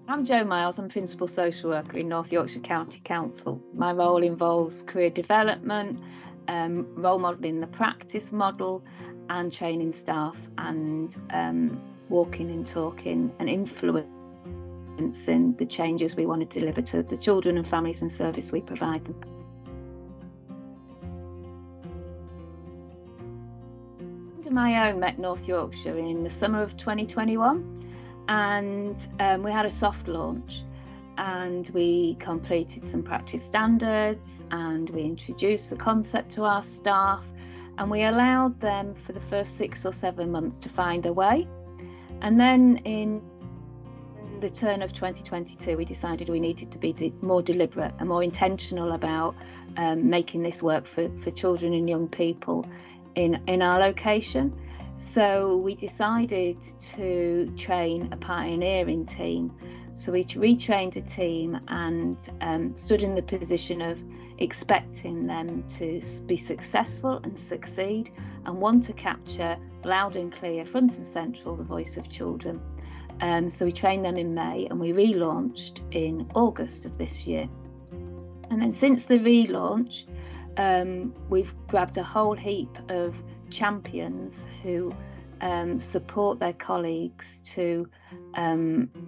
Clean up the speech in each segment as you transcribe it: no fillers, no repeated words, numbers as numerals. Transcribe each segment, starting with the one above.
I'm Jo Miles. I'm Principal Social Worker in North Yorkshire County Council. My role involves career development, role modelling the practice model, and training staff, and walking and talking and influencing the changes we want to deliver to the children and families and service we provide them. My own met North Yorkshire in the summer of 2021. And we had a soft launch, and we completed some practice standards, and we introduced the concept to our staff, and we allowed them for the first 6 or 7 months to find their way. And then in the turn of 2022, we decided we needed to be more deliberate and more intentional about making this work for children and young people in our location. So we decided to train a pioneering team. So we retrained a team and stood in the position of expecting them to be successful and succeed and want to capture loud and clear, front and central, the voice of children. So we trained them in May, and we relaunched in August of this year. And then since the relaunch, we've grabbed a whole heap of champions who support their colleagues to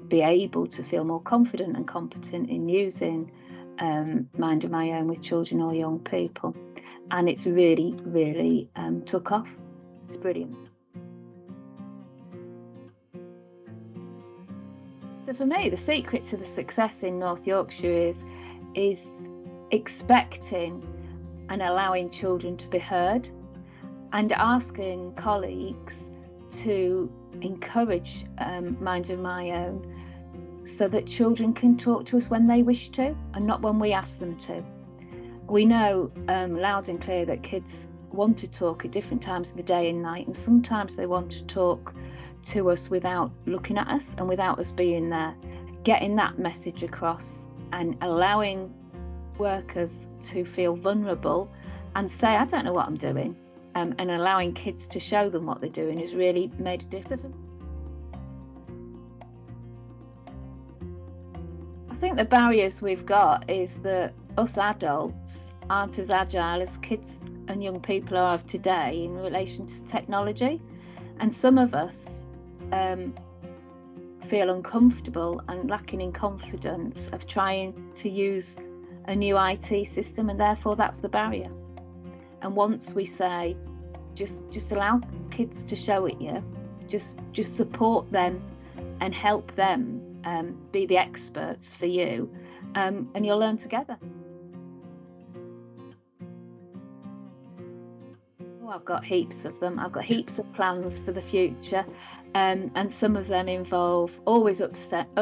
be able to feel more confident and competent in using Mind of My Own with children or young people. And it's really, really took off. It's brilliant. So for me, the secret to the success in North Yorkshire is expecting and allowing children to be heard, and asking colleagues to encourage Mind of My Own so that children can talk to us when they wish to and not when we ask them to. We know loud and clear that kids want to talk at different times of the day and night, and sometimes they want to talk to us without looking at us and without us being there. Getting that message across and allowing workers to feel vulnerable and say, I don't know what I'm doing, and allowing kids to show them what they're doing has really made a difference. I think the barriers we've got is that us adults aren't as agile as kids and young people are of today in relation to technology, and some of us feel uncomfortable and lacking in confidence of trying to use a new IT system, and therefore that's the barrier. And once we say, just allow kids to show it you, just support them and help them be the experts for you, and you'll learn together. Oh, I've got heaps of them. I've got heaps of plans for the future, and some of them involve always updating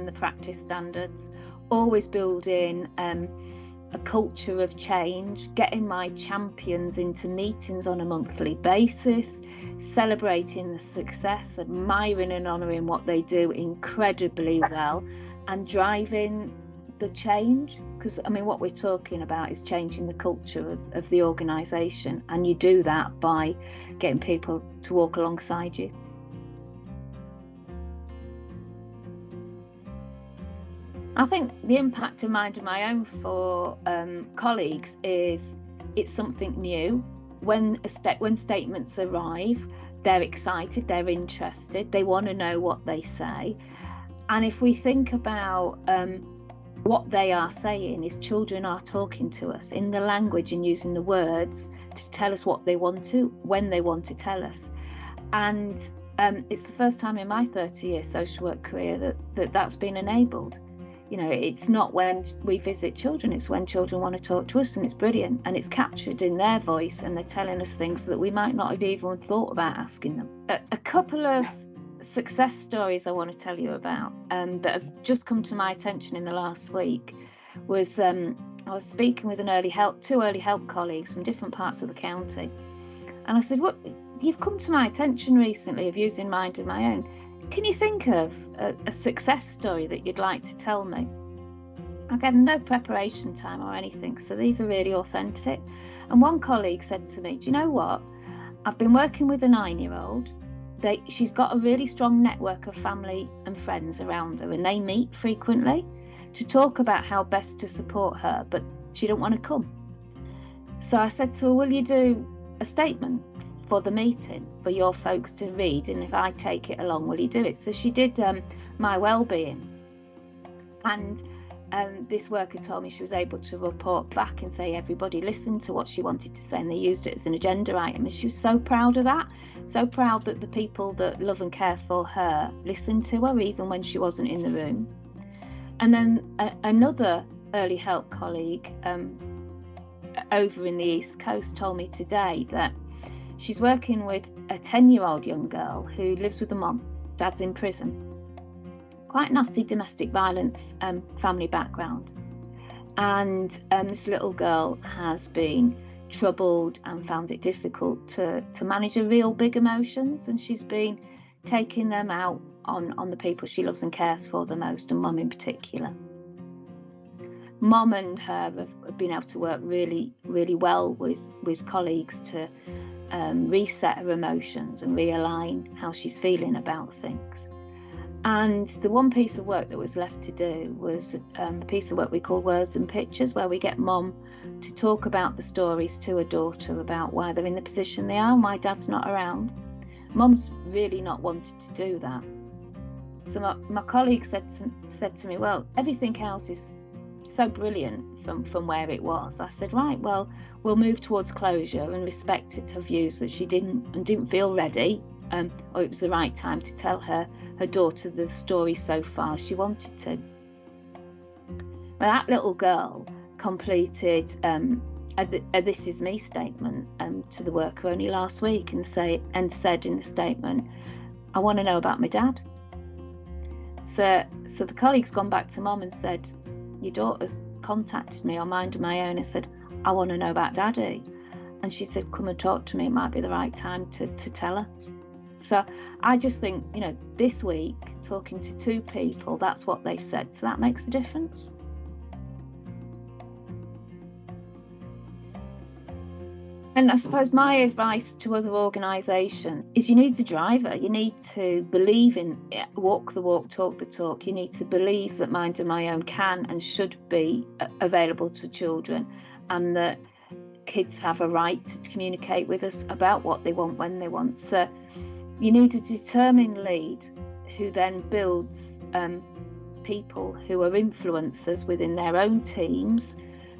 the practice standards, always building a culture of change, getting my champions into meetings on a monthly basis, celebrating the success, admiring and honouring what they do incredibly well, and driving the change. Because what we're talking about is changing the culture of the organisation, and you do that by getting people to walk alongside you. I think the impact of Mind of My Own for colleagues is it's something new. When statements arrive, they're excited, they're interested, they want to know what they say. And if we think about what they are saying, is children are talking to us in the language and using the words to tell us what they want to, when they want to tell us. And it's the first time in my 30-year social work career that's been enabled. It's not when we visit children, it's when children want to talk to us, and it's brilliant, and it's captured in their voice, and they're telling us things that we might not have even thought about asking them. A couple of success stories I want to tell you about that have just come to my attention in the last week was I was speaking with two early help colleagues from different parts of the county, and I said, "What, you've come to my attention recently of using Mind of My Own. Can you think of a success story that you'd like to tell me?" I had no preparation time or anything, so these are really authentic. And one colleague said to me, "Do you know what? I've been working with a 9-year-old she's got a really strong network of family and friends around her, and they meet frequently to talk about how best to support her, but she don't want to come. So I said to her, will you do a statement for the meeting for your folks to read, and if I take it along, will you do it? So she did my well-being, and this worker told me she was able to report back and say everybody listened to what she wanted to say, and they used it as an agenda item, and she was so proud of that, so proud that the people that love and care for her listened to her even when she wasn't in the room. And then another early help colleague over in the East Coast told me today that she's working with a 10-year-old young girl who lives with a mum. Dad's in prison. Quite nasty domestic violence family background. And this little girl has been troubled and found it difficult to manage her real big emotions. And she's been taking them out on the people she loves and cares for the most, and mum in particular. Mum and her have been able to work really, really well with colleagues to reset her emotions and realign how she's feeling about things. And the one piece of work that was left to do was a piece of work we call Words and Pictures, where we get mum to talk about the stories to her daughter about why they're in the position they are and why dad's not around. Mum's really not wanted to do that. So my colleague said to me, well, everything else is so brilliant from where it was. I said, right, well, we'll move towards closure and respected her views that she didn't feel ready, or it was the right time to tell her daughter the story so far she wanted to. Well, that little girl completed a This Is Me statement to the worker only last week, and said in the statement, I want to know about my dad. So the colleague's gone back to mum and said, your daughter's contacted me on Mind of My Own and said, I want to know about daddy. And she said, come and talk to me, it might be the right time to tell her. So I just think, this week, talking to two people, that's what they've said. So that makes a difference. And I suppose my advice to other organisations is you need a driver. You need to believe in walk the walk, talk the talk. You need to believe that Mind of My Own can and should be available to children, and that kids have a right to communicate with us about what they want when they want. So you need a determined lead who then builds people who are influencers within their own teams,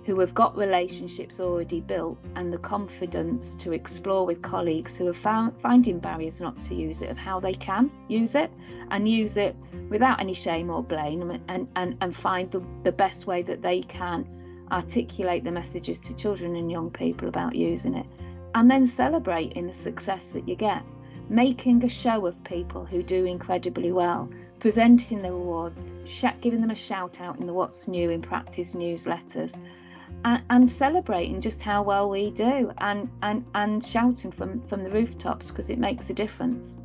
who have got relationships already built and the confidence to explore with colleagues who are finding barriers not to use it, of how they can use it and use it without any shame or blame, and find the best way that they can articulate the messages to children and young people about using it, and then celebrating the success that you get, making a show of people who do incredibly well, presenting the rewards, giving them a shout out in the What's New in Practice newsletters, and celebrating just how well we do, and shouting from the rooftops, because it makes a difference.